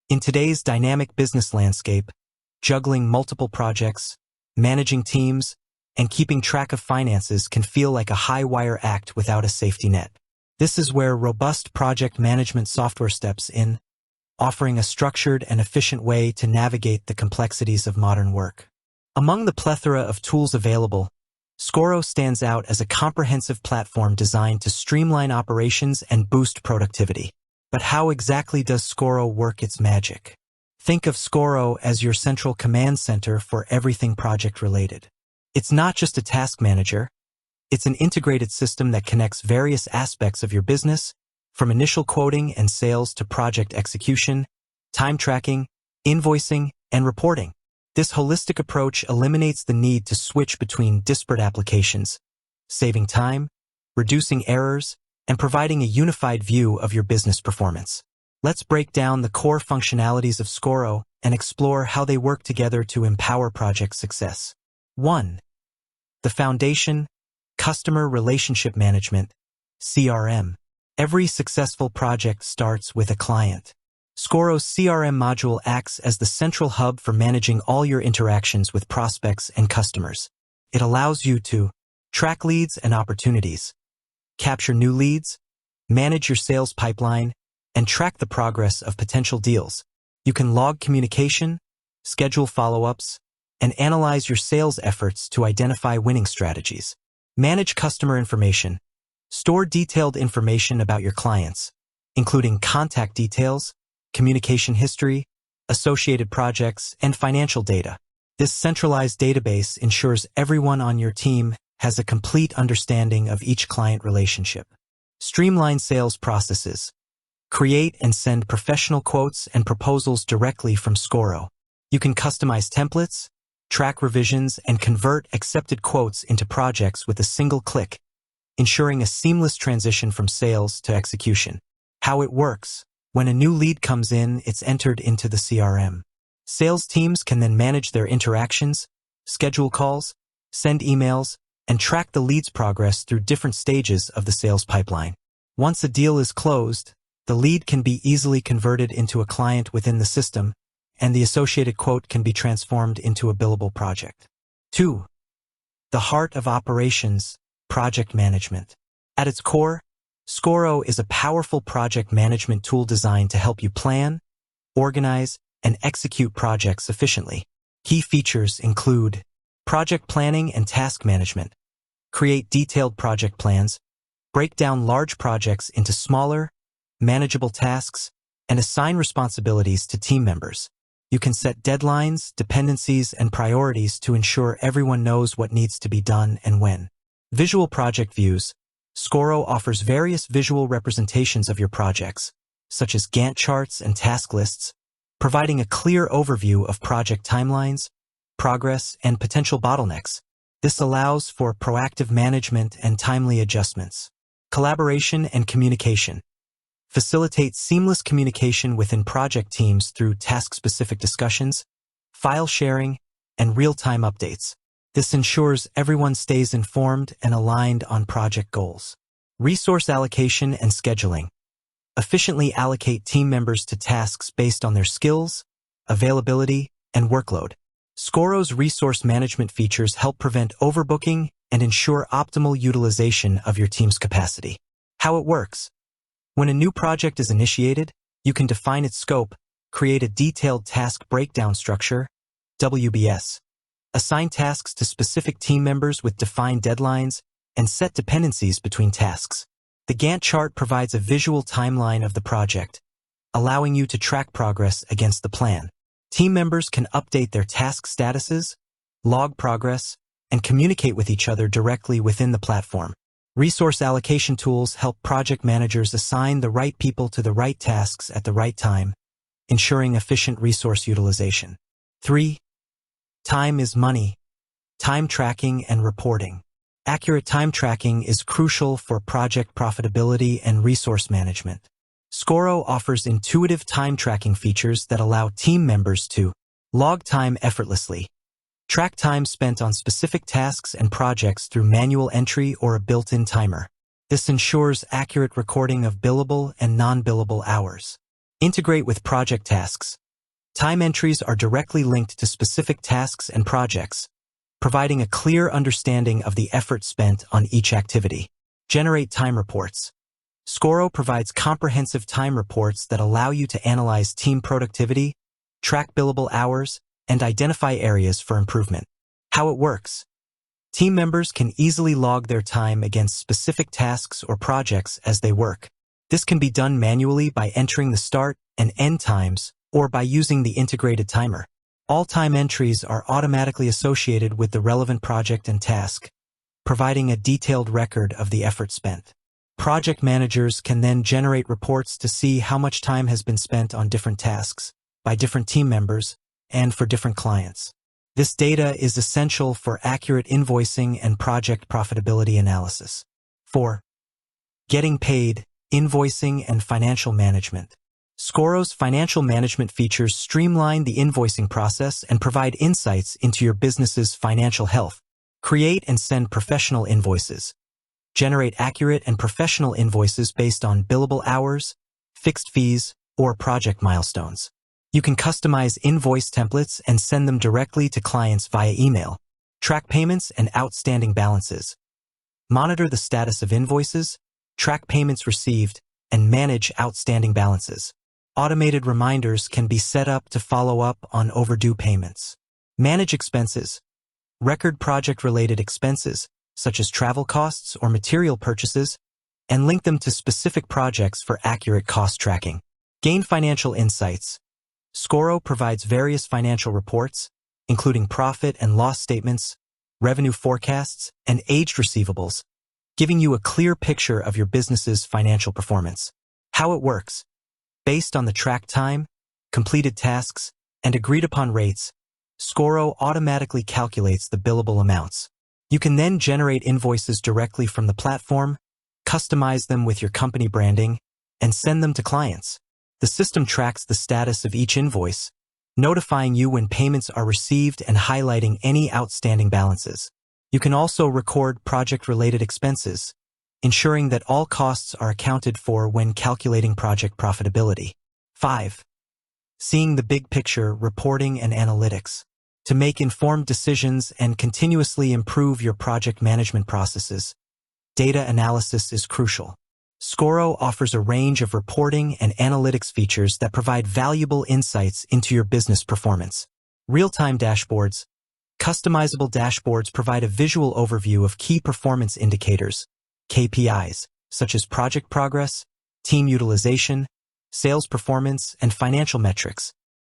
In today's dynamic business landscape, juggling multiple projects, managing teams, and keeping track of finances can feel like a high-wire act without a safety net. This is where robust project management software steps in, offering a structured and efficient way to navigate the complexities of modern work. Among the plethora of tools available, Scoro stands out as a comprehensive platform designed to streamline operations and boost productivity. But how exactly does Scoro work its magic? Think of Scoro as your central command center for everything project-related. It's not just a task manager, it's an integrated system that connects various aspects of your business, from initial quoting and sales to project execution, time tracking, invoicing, and reporting. This holistic approach eliminates the need to switch between disparate applications, saving time, reducing errors, and providing a unified view of your business performance. Let's break down the core functionalities of Scoro and explore how they work together to empower project success. 1. The foundation, Customer Relationship Management, CRM. Every successful project starts with a client. Scoro's CRM module acts as the central hub for managing all your interactions with prospects and customers. It allows you to track leads and opportunities, capture new leads, manage your sales pipeline, and track the progress of potential deals. You can log communication, schedule follow-ups, and analyze your sales efforts to identify winning strategies. Manage customer information. Store detailed information about your clients, including contact details, communication history, associated projects, and financial data. This centralized database ensures everyone on your team has a complete understanding of each client relationship. Streamline sales processes. Create and send professional quotes and proposals directly from Scoro. You can customize templates, track revisions, and convert accepted quotes into projects with a single click, ensuring a seamless transition from sales to execution. How it works. When a new lead comes in, it's entered into the CRM. Sales teams can then manage their interactions, schedule calls, send emails, and track the lead's progress through different stages of the sales pipeline. Once a deal is closed, the lead can be easily converted into a client within the system, and the associated quote can be transformed into a billable project. 2. The heart of operations, project management. At its core, Scoro is a powerful project management tool designed to help you plan, organize, and execute projects efficiently. Key features include project planning and task management. Create detailed project plans, break down large projects into smaller, manageable tasks, and assign responsibilities to team members. You can set deadlines, dependencies, and priorities to ensure everyone knows what needs to be done and when. Visual project views. Scoro offers various visual representations of your projects, such as Gantt charts and task lists, providing a clear overview of project timelines, progress, and potential bottlenecks. This allows for proactive management and timely adjustments. Collaboration and communication. Facilitate seamless communication within project teams through task-specific discussions, file sharing, and real-time updates. This ensures everyone stays informed and aligned on project goals. Resource allocation and scheduling. Efficiently allocate team members to tasks based on their skills, availability, and workload. Scoro's resource management features help prevent overbooking and ensure optimal utilization of your team's capacity. How it works. When a new project is initiated, you can define its scope, create a detailed task breakdown structure, WBS, assign tasks to specific team members with defined deadlines, and set dependencies between tasks. The Gantt chart provides a visual timeline of the project, allowing you to track progress against the plan. Team members can update their task statuses, log progress, and communicate with each other directly within the platform. Resource allocation tools help project managers assign the right people to the right tasks at the right time, ensuring efficient resource utilization. 3. Time is money. Time tracking and reporting. Accurate time tracking is crucial for project profitability and resource management. Scoro offers intuitive time tracking features that allow team members to log time effortlessly, track time spent on specific tasks and projects through manual entry or a built-in timer. This ensures accurate recording of billable and non-billable hours. Integrate with project tasks. Time entries are directly linked to specific tasks and projects, providing a clear understanding of the effort spent on each activity. Generate time reports. Scoro provides comprehensive time reports that allow you to analyze team productivity, track billable hours, and identify areas for improvement. How it works. Team members can easily log their time against specific tasks or projects as they work. This can be done manually by entering the start and end times or by using the integrated timer. All time entries are automatically associated with the relevant project and task, providing a detailed record of the effort spent. Project managers can then generate reports to see how much time has been spent on different tasks, by different team members, and for different clients. This data is essential for accurate invoicing and project profitability analysis. 4. Getting paid, invoicing, and financial management. Scoro's financial management features streamline the invoicing process and provide insights into your business's financial health. Create and send professional invoices. Generate accurate and professional invoices based on billable hours, fixed fees, or project milestones. You can customize invoice templates and send them directly to clients via email. Track payments and outstanding balances. Monitor the status of invoices, track payments received, and manage outstanding balances. Automated reminders can be set up to follow up on overdue payments. Manage expenses. Record project-related expenses, such as travel costs or material purchases, and link them to specific projects for accurate cost tracking. Gain financial insights. Scoro provides various financial reports, including profit and loss statements, revenue forecasts, and aged receivables, giving you a clear picture of your business's financial performance. How it works. Based on the tracked time, completed tasks, and agreed-upon rates, Scoro automatically calculates the billable amounts. You can then generate invoices directly from the platform, customize them with your company branding, and send them to clients. The system tracks the status of each invoice, notifying you when payments are received and highlighting any outstanding balances. You can also record project-related expenses, ensuring that all costs are accounted for when calculating project profitability. 5. Seeing the big picture, reporting and analytics. To make informed decisions and continuously improve your project management processes, data analysis is crucial. Scoro offers a range of reporting and analytics features that provide valuable insights into your business performance. Real-time dashboards. Customizable dashboards provide a visual overview of key performance indicators, KPIs, such as project progress, team utilization, sales performance, and financial metrics.